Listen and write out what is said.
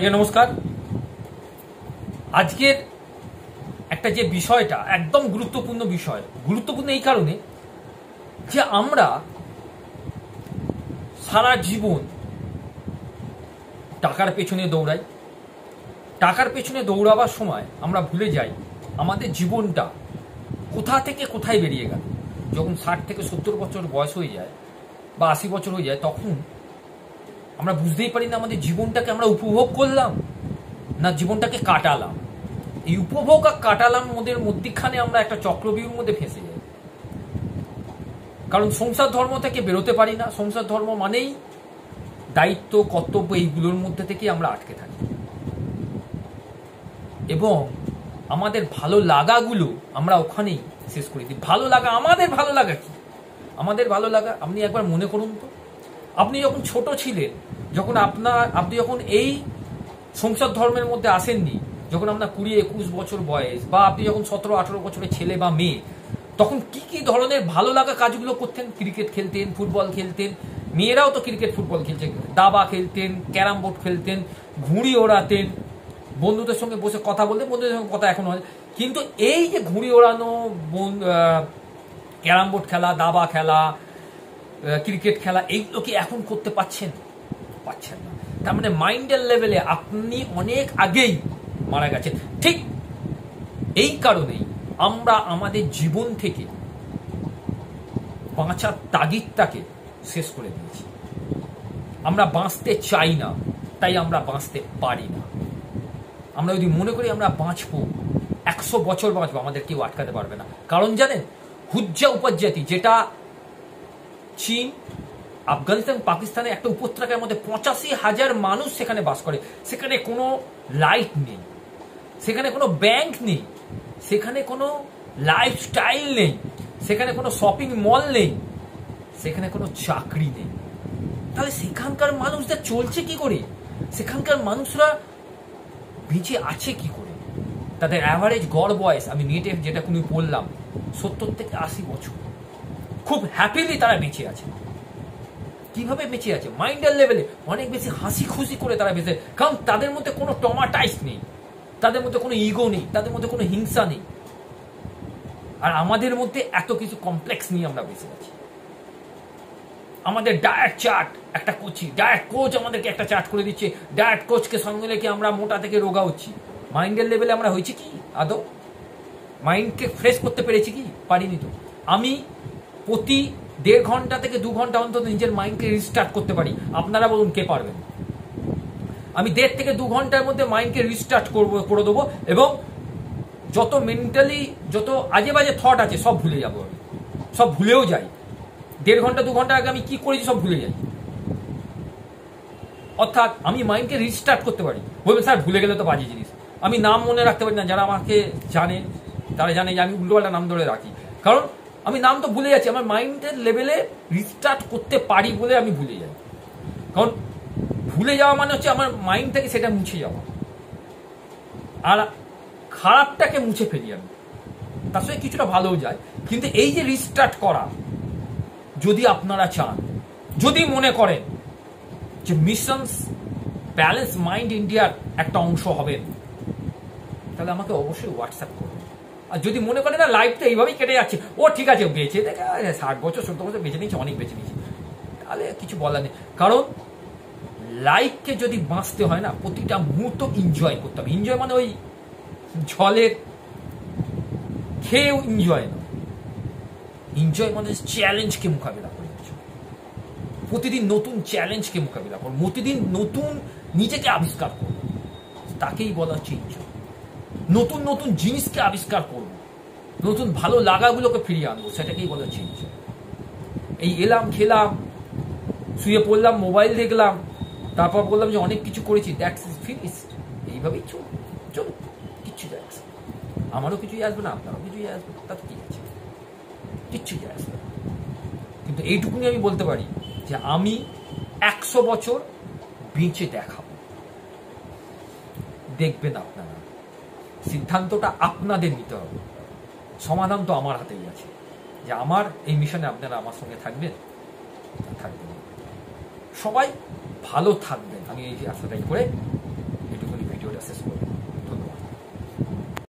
নমস্কার। আজকের একটা যে বিষয়টা একদম গুরুত্বপূর্ণ বিষয়, গুরুত্বপূর্ণ এই কারণে যে আমরা সারা জীবন টাকার পেছনে দৌড়াই। টাকার পেছনে দৌড়াবার সময় আমরা ভুলে যাই আমাদের জীবনটা কোথা থেকে কোথায় বেরিয়ে গেল। যখন 60 থেকে 70 বছর বয়স হয়ে যায় বা 80 বছর হয়ে যায়, তখন আমরা বুঝতেই পারি না আমাদের জীবনটাকে আমরা উপভোগ করলাম না জীবনটাকে কাটালাম। এই উপভোগ আর কাটালাম মধ্যখানে আমরা একটা চক্রবিউর মধ্যে ফেঁসে যাই। কারণ সংসার ধর্ম থেকে বেরোতে পারি না। সংসার ধর্ম মানেই দায়িত্ব, কর্তব্য, এইগুলোর মধ্যে থেকেই আমরা আটকে থাকি এবং আমাদের ভালো লাগাগুলো আমরা ওখানেই শেষ করে দিই। ভালো লাগা, আমাদের ভালো লাগা কি? আমাদের ভালো লাগা আপনি একবার মনে করুন তো, আপনি যখন ছোট ছিলেন, আপনি যখন এই সংসার ধর্মের মধ্যে আসেননি, যখন আপনার 20-21 বছর বয়স বা আপনি যখন 17-18 বছরের ছেলে বা মেয়ে, তখন কি কি ধরনের ভালো লাগা কাজগুলো করতেন? ক্রিকেট খেলতেন, ফুটবল খেলতেন, মেয়েরাও তো ক্রিকেট ফুটবল খেলছে, দাবা খেলতেন, ক্যারাম বোর্ড খেলতেন, ঘুড়ি ওড়াতেন, বন্ধুদের সঙ্গে বসে কথা বলতেন। বন্ধুদের সঙ্গে কথা এখন হয়, কিন্তু এই যে ঘুড়ি ওড়ানো, ক্যারাম বোর্ড খেলা, দাবা খেলা, ক্রিকেট খেলা, এইগুলো কি এখন করতে পাচ্ছেন না। তার মানে মাইন্ডের লেভেলে আপনি অনেক আগেই মারা গেছেন। ঠিক এই কারণেই আমরা আমাদের জীবন থেকে বাঁচার তাগিদটাকে শেষ করে দিয়েছি। আমরা বাঁচতে চাই না, তাই আমরা বাঁচতে পারি না। আমরা যদি মনে করি আমরা বাঁচবো, 100 বছর বাঁচবো, আমাদের কেউ আটকাতে পারবে না। কারণ জানেন, হুজ্জা উপজাতি, যেটা চীন, আফগানিস্তান, পাকিস্তানে একটা উপত্যকার মধ্যে 85,000 মানুষ সেখানে বাস করে। সেখানে কোনো লাইট নেই, সেখানে কোনো ব্যাংক নেই, সেখানে কোনো লাইফস্টাইল নেই, সেখানে কোনো শপিং মল নেই, সেখানে কোনো চাকরি নেই। তাহলে সেখানকার মানুষদের চলছে কি করে? সেখানকার মানুষরা বেঁচে আছে কি করে? তাদের অ্যাভারেজ গড় বয়স, আমি নেটে যেটা কোনো বললাম, 70 থেকে 80 বছর। খুব হ্যাপিলি তারা বেঁচে আছে। কিভাবে বেঁচে আছে? মাইন্ডের লেভেলে অনেক বেশি হাসি খুশি করে তারা বেঁচে, কারণ তাদের মধ্যে কোনো ট্রমাটাইজ নেই, তাদের মধ্যে কোনো ইগো নেই, তাদের মধ্যে কোনো হিংসা নেই। আর আমাদের মধ্যে এত কিছু কমপ্লেক্স নিয়ে আমরা বেঁচে আছি। আমাদের ডায়েট চার্ট, একটা ডায়েট কোচ আমাদেরকে একটা চার্ট করে দিচ্ছে, ডায়েট কোচকে সঙ্গে রেখে আমরা মোটা থেকে রোগা হচ্ছি। মাইন্ডের লেভেলে আমরা হয়েছি কি আদৌ? মাইন্ডকে ফ্রেশ করতে পেরেছি কি? পারিনি তো। আমি প্রতি 1.5 ঘন্টা থেকে 2 ঘন্টা অন্তত নিজের মাইন্ডকে রিস্টার্ট করতে পারি। আপনারা বলুন কে পারবেন? আমি 1.5 থেকে 2 ঘন্টার মধ্যে মাইন্ডকে রিস্টার্ট করে দেবো এবং যত মেন্টালি যত আজে বাজে থট আছে সব ভুলে যাবো। আমি সব ভুলেও যাই। 1.5 ঘন্টা 2 ঘন্টা আগে আমি কি করেছি সব ভুলে যাই। অর্থাৎ আমি মাইন্ডকে রিস্টার্ট করতে পারি। বলবেন স্যার ভুলে গেলে তো বাজে জিনিস। আমি নাম মনে রাখতে পারি না। যারা আমাকে জানে তারা জানে যে আমি উল্টোপাল্টা নাম ধরে রাখি, কারণ আমি নাম তো ভুলে যাচ্ছি। আমার মাইন্ডের লেভেলে রিস্টার্ট করতে পারি বলে আমি ভুলে যাই। কারণ ভুলে যাওয়া মানে হচ্ছে আমার মাইন্ড থেকে সেটা মুছে যাওয়া, আর খারাপটাকে মুছে ফেলি আমি, তার সঙ্গে কিছুটা ভালোও যায়। কিন্তু এই যে রিস্টার্ট করা, যদি আপনারা চান, যদি মনে করেন যে মিশন ব্যালেন্স মাইন্ড ইন্ডিয়ার একটা অংশ হবেন, তাহলে আমাকে অবশ্যই হোয়াটসঅ্যাপ করবেন। আর যদি মনে করেন না লাইফটা এইভাবেই কেটে যাচ্ছে, ও ঠিক আছে বেঁচে দেখে 60 বছর 70 বছর বেঁচে নিয়েছে, অনেক বেঁচে নিয়েছে, তাহলে কিছু বলার নেই। কারণ লাইফকে যদি বাঁচতে হয় না, প্রতিটা মুহূর্ত এনজয় করতে হবে। এনজয় মানে ওই জলের খেয়েও এনজয় না। এনজয় মানে চ্যালেঞ্জকে মোকাবিলা করে, প্রতিদিন নতুন চ্যালেঞ্জকে মোকাবিলা করো, প্রতিদিন নতুন নিজেকে আবিষ্কার করবো, তাকেই বলা হচ্ছে এনজয়। নতুন নতুন জিনিসকে আবিষ্কার করবো, নতুন ভালো লাগাগুলোকে ফিরিয়ে আনবো, সেটাকেই বলা হচ্ছে এনজয়। এই এলাম, খেলাম, শুয়ে পড়লাম, মোবাইল দেখলাম, তারপর বললাম যে অনেক কিছু করেছি, দ্যাটস ফিনিশড, এইভাবেই চলুন, কিচ্ছু যায় আসবে। আমারও কিছুই আসবে না, আপনারও কিছুই আসবে, তাতে কি আছে? কিচ্ছু যায় আসবে না। কিন্তু এইটুকুনি আমি বলতে পারি যে আমি 100 বছর বেঁচে দেখাবো। দেখবেন আপনারা, সিদ্ধান্তটা আপনাদের নিতে হবে। সমাধান তো আমার হাতেই আছে, যে আমার এই মিশনে আপনারা আমার সঙ্গে থাকবেন। সবাই ভালো থাকবেন, আমি এই আশাটাই করে শেষ করব।